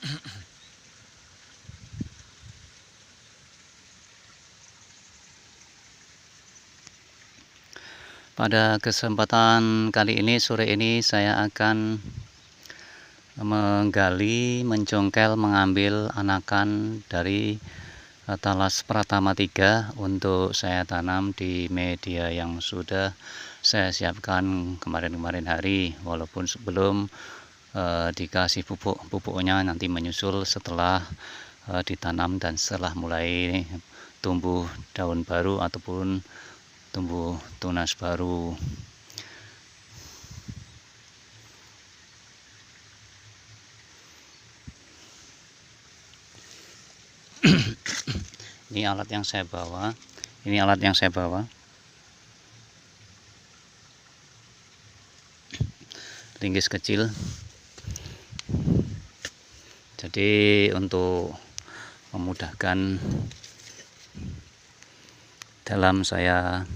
Pada kesempatan kali ini, sore ini saya akan menggali, mencongkel, mengambil anakan dari talas Pratama 3 untuk saya tanam di media yang sudah saya siapkan kemarin-kemarin hari, walaupun sebelum dikasih pupuknya nanti menyusul setelah ditanam dan setelah mulai tumbuh daun baru ataupun tumbuh tunas baru. Ini alat yang saya bawa. Linggis kecil. Jadi untuk memudahkan dalam saya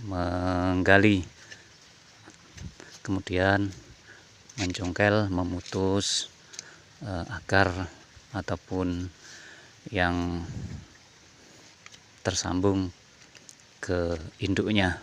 menggali, kemudian mencongkel, memutus akar ataupun yang tersambung ke induknya.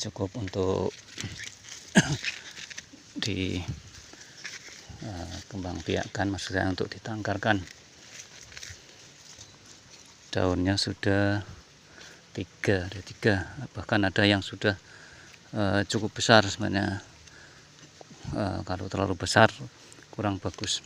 Cukup untuk di kembang biakan, maksudnya untuk ditangkarkan. Daunnya sudah ada tiga, bahkan ada yang sudah cukup besar sebenarnya. Kalau terlalu besar kurang bagus.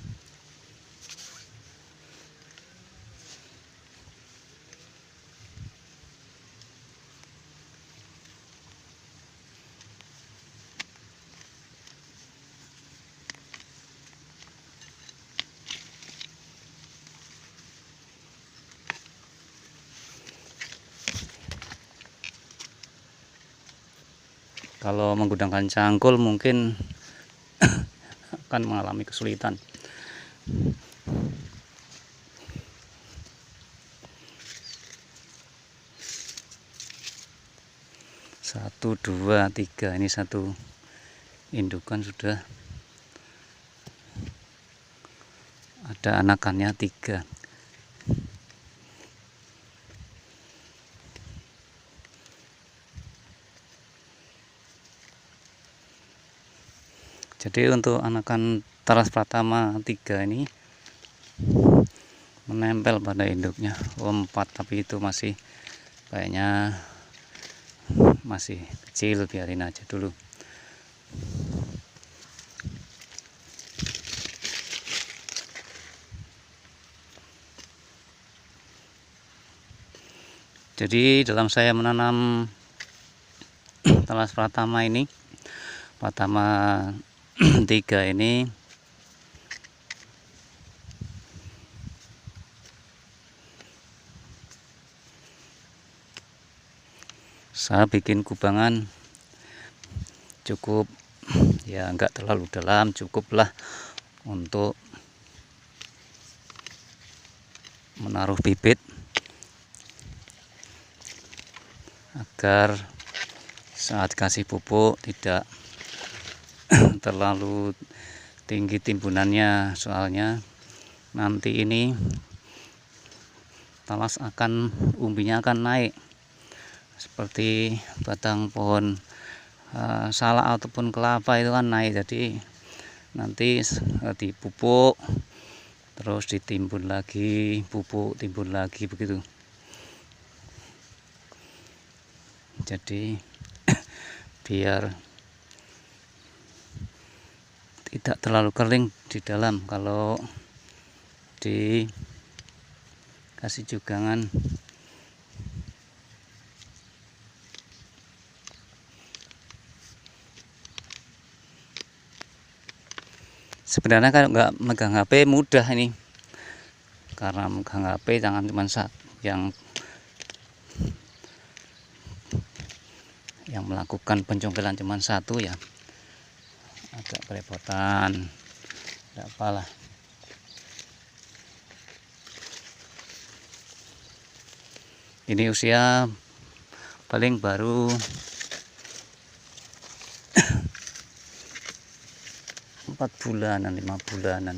Kalau menggunakan cangkul mungkin akan mengalami kesulitan. Satu, dua, tiga. Ini satu indukan sudah ada anakannya 3. Jadi untuk anakan talas Pratama 3 ini menempel pada induknya 4, tapi itu masih kayaknya masih kecil, biarin aja dulu. Jadi dalam saya menanam talas Pratama ini, Pratama 3 ini, saya bikin kubangan cukup, ya enggak terlalu dalam, cukuplah untuk menaruh bibit agar saat kasih pupuk tidak terlalu tinggi timbunannya, soalnya nanti ini talas umbinya akan naik seperti batang pohon salak ataupun kelapa itu kan naik. Jadi nanti dipupuk terus ditimbun lagi, pupuk timbun lagi, begitu. Jadi biar tidak terlalu kering di dalam kalau dikasih jugangan. Sebenarnya kalau nggak megang HP mudah ini, karena megang HP jangan cuma yang melakukan pencongkelan cuma satu ya, agak kerepotan, tidak apalah. Ini usia paling baru 4 bulanan, 5 bulanan.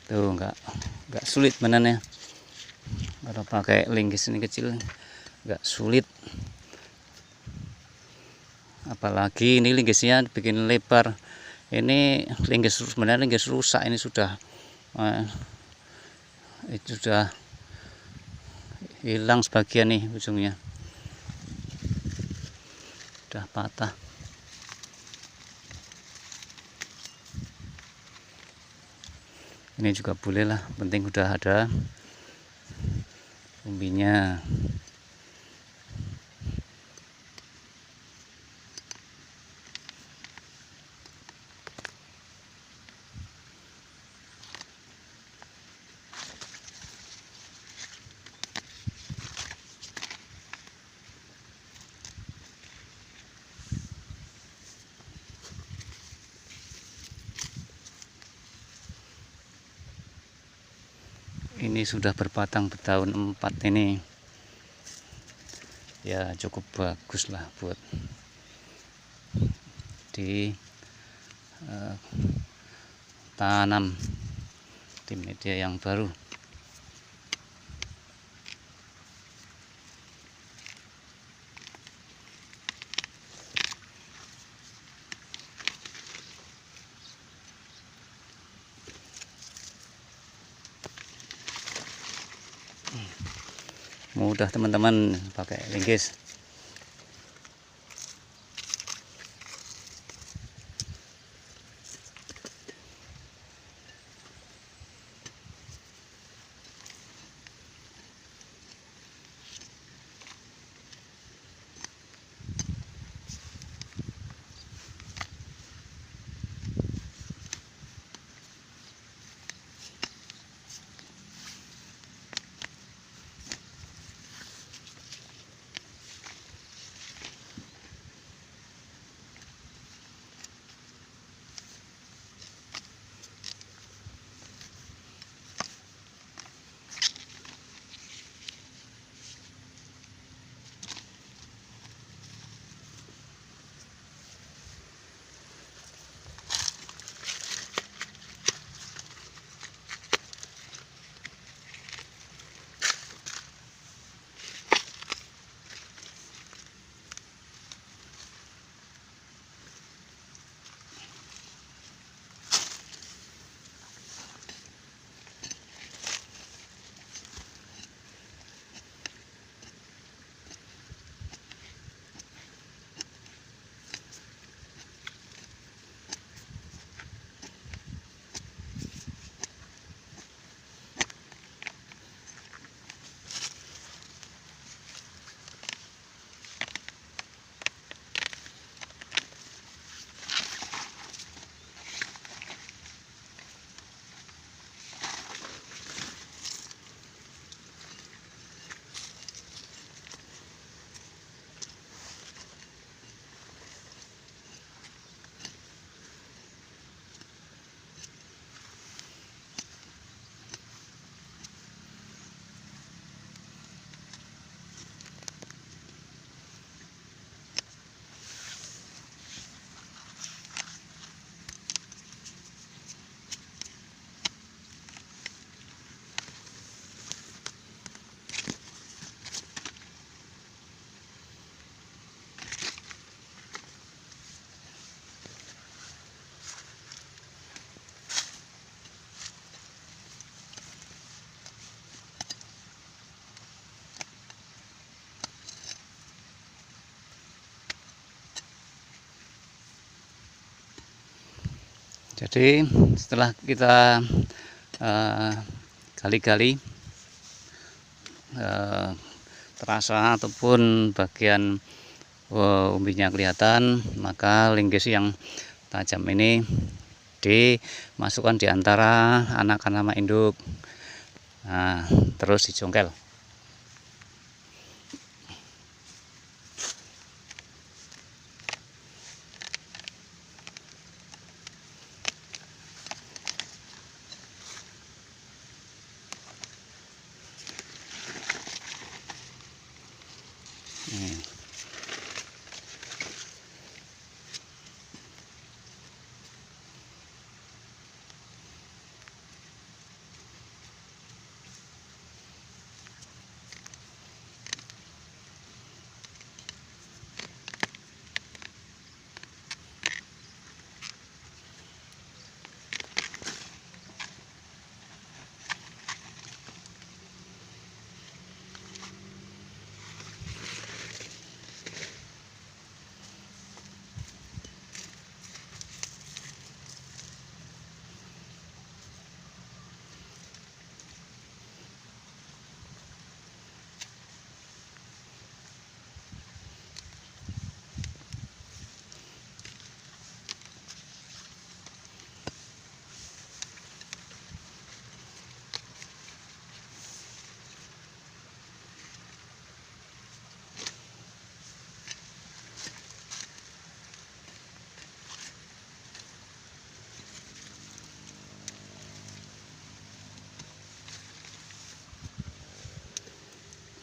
Tuh nggak sulit benarnya kalau pakai linggis ini kecil, nggak sulit. Apalagi ini linggisnya bikin lebar. Ini linggis sebenarnya linggis rusak, ini sudah itu sudah hilang sebagian nih, ujungnya udah patah. Ini juga boleh lah, penting udah ada umbinya. Ini sudah berbatang bertahun 4 ini ya, cukup bagus lah buat tanam di media yang baru. Mudah teman-teman pakai linggis. Jadi setelah kita gali-gali terasa ataupun bagian umbinya kelihatan, maka linggis yang tajam ini dimasukkan di antara anak-anak sama induk. Nah, terus dicongkel.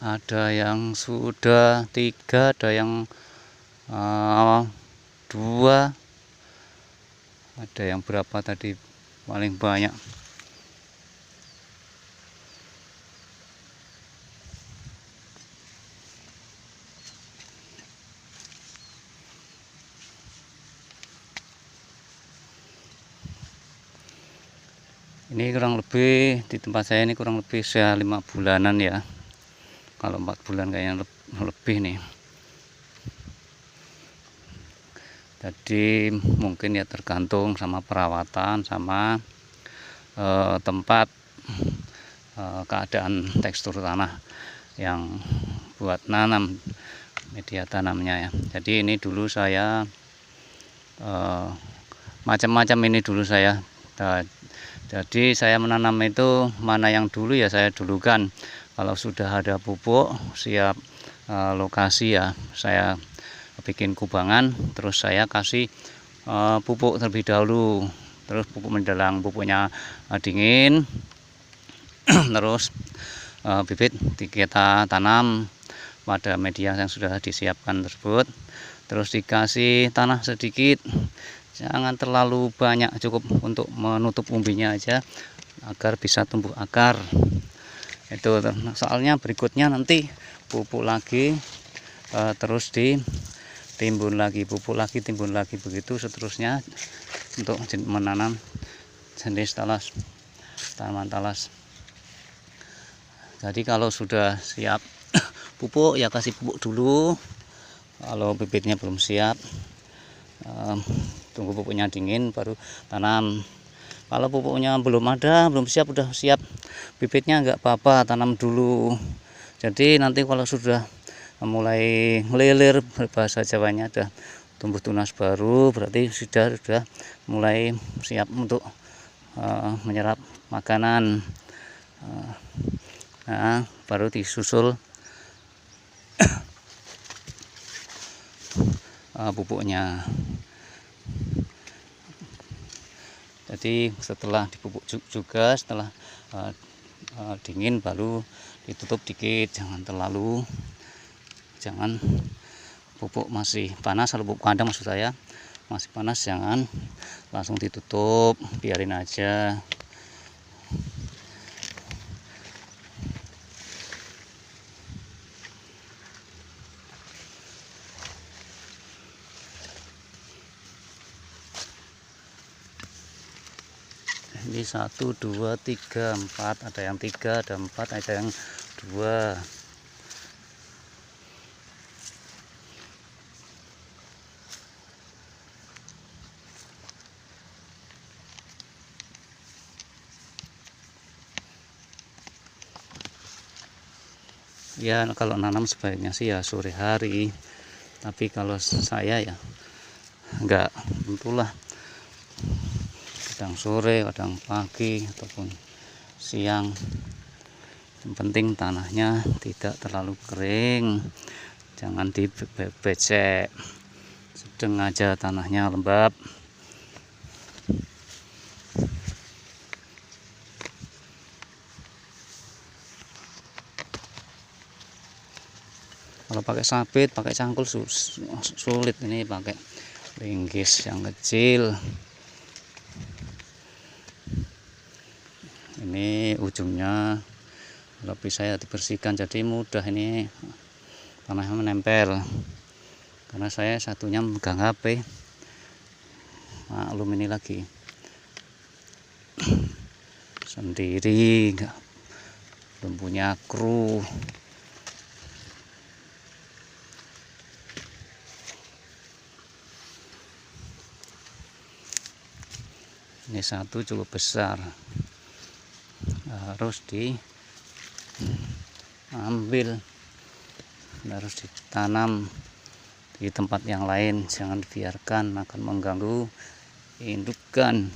Ada yang sudah 3, ada yang 2, ada yang berapa tadi paling banyak. Ini kurang lebih di tempat saya ini kurang lebih 5 bulanan ya. Kalau 4 bulan kayaknya lebih nih. Jadi mungkin ya tergantung sama perawatan sama tempat, keadaan tekstur tanah yang buat nanam media tanamnya ya. Jadi ini dulu saya macam-macam ini dulu saya. Jadi saya menanam itu mana yang dulu ya saya dulukan. Kalau sudah ada pupuk siap lokasi ya saya bikin kubangan, terus saya kasih pupuk terlebih dahulu, terus pupuk mendalang, pupuknya dingin terus bibit kita tanam pada media yang sudah disiapkan tersebut, terus dikasih tanah sedikit, jangan terlalu banyak, cukup untuk menutup umbinya aja agar bisa tumbuh akar. Itu soalnya berikutnya nanti pupuk lagi, terus ditimbun lagi, pupuk lagi, timbun lagi, begitu seterusnya untuk menanam jenis talas, tanaman talas. Jadi kalau sudah siap pupuk ya kasih pupuk dulu. Kalau bibitnya belum siap, tunggu pupuknya dingin baru tanam. Kalau pupuknya belum ada, belum siap, udah siap bibitnya nggak apa-apa, tanam dulu. Jadi nanti kalau sudah mulai ngelilir, bahasa Jawanya ada tumbuh tunas baru, berarti sudah mulai siap untuk menyerap makanan. Nah, baru disusul pupuknya. Jadi setelah dipupuk juga, setelah dingin baru ditutup dikit, jangan pupuk masih panas. Kalau pupuk kandang maksud saya masih panas, jangan langsung ditutup, biarin aja. Ini 1, 2, 3, 4, ada yang 3, ada 4, ada yang 2. Ya kalau nanam sebaiknya sih ya sore hari, tapi kalau saya ya enggak tentulah, kadang sore kadang pagi ataupun siang. Yang penting tanahnya tidak terlalu kering, jangan dibecek, sedang aja tanahnya lembab. Kalau pakai sabit, pakai cangkul sulit, ini pakai linggis yang kecil. Ini ujungnya kalau bisa ya dibersihkan, jadi mudah ini tanahnya menempel. Karena saya satunya megang HP, maklum ini lagi sendiri, belum punya kru. Ini satu cukup besar, harus diambil, harus ditanam di tempat yang lain, jangan dibiarkan, akan mengganggu indukan.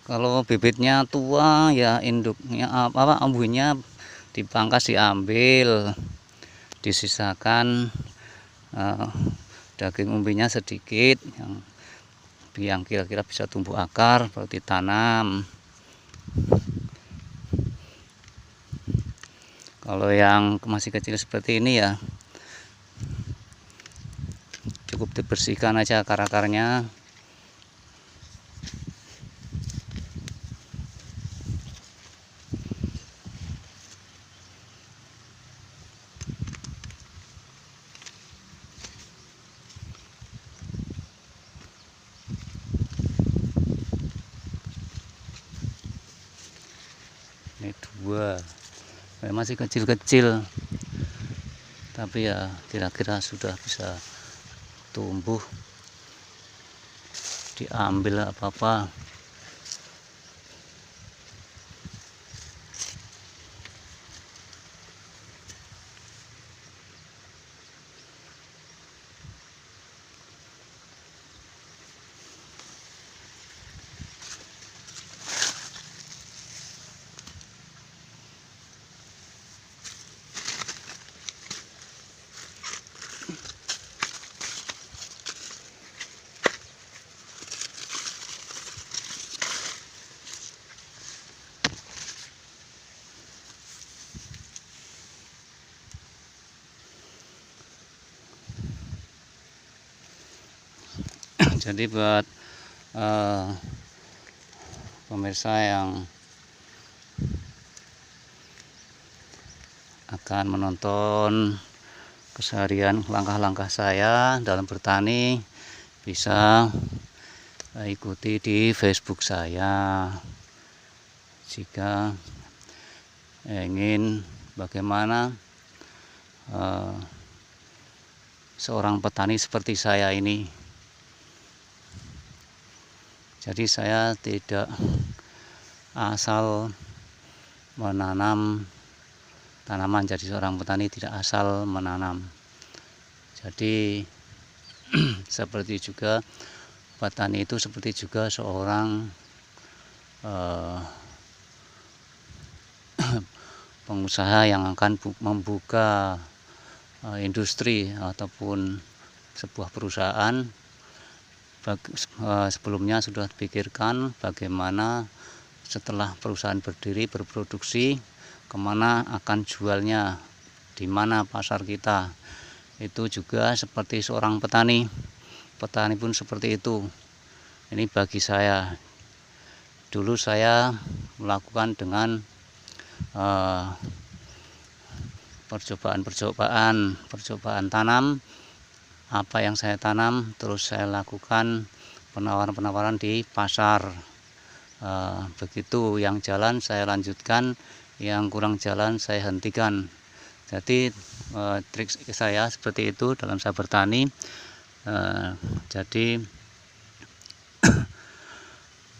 Kalau bibitnya tua ya induknya apa ambunya dipangkas, diambil, disisakan daging umbinya sedikit yang kira-kira bisa tumbuh akar baru ditanam. Kalau yang masih kecil seperti ini ya cukup dibersihkan aja akar-akarnya. Ini dua, masih kecil-kecil, tapi ya kira-kira sudah bisa tumbuh, diambil apa-apa. Jadi buat pemirsa yang akan menonton keseharian langkah-langkah saya dalam bertani, bisa ikuti di Facebook saya jika ingin bagaimana seorang petani seperti saya ini. Jadi saya tidak asal menanam tanaman, jadi seorang petani tidak asal menanam. Jadi seperti juga petani itu seperti juga seorang pengusaha yang akan membuka industri ataupun sebuah perusahaan. Sebelumnya sudah dipikirkan bagaimana setelah perusahaan berdiri berproduksi, kemana akan jualnya, di mana pasar kita. Itu juga seperti seorang petani pun seperti itu. Ini bagi saya, dulu saya melakukan dengan percobaan tanam. Apa yang saya tanam terus saya lakukan penawaran di pasar. Begitu, yang jalan saya lanjutkan, yang kurang jalan saya hentikan. Jadi trik saya seperti itu dalam saya bertani. Jadi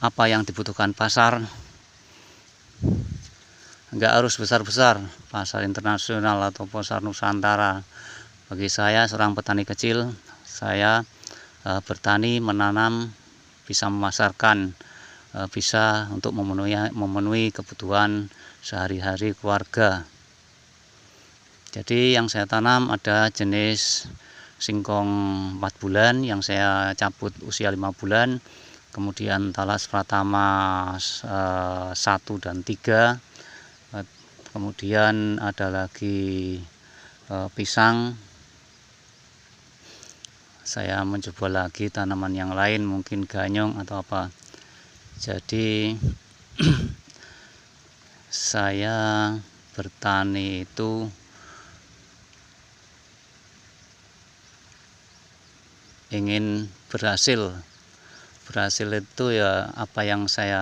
apa yang dibutuhkan pasar, enggak harus besar-besar, pasar internasional atau pasar Nusantara. Bagi saya seorang petani kecil, saya bertani, menanam, bisa memasarkan, bisa untuk memenuhi kebutuhan sehari-hari keluarga. Jadi yang saya tanam ada jenis singkong 4 bulan yang saya cabut usia 5 bulan, kemudian talas pratama 1 dan 3, kemudian ada lagi pisang. Saya mencoba lagi tanaman yang lain, mungkin ganyong atau apa. Jadi saya bertani itu ingin berhasil itu ya apa yang saya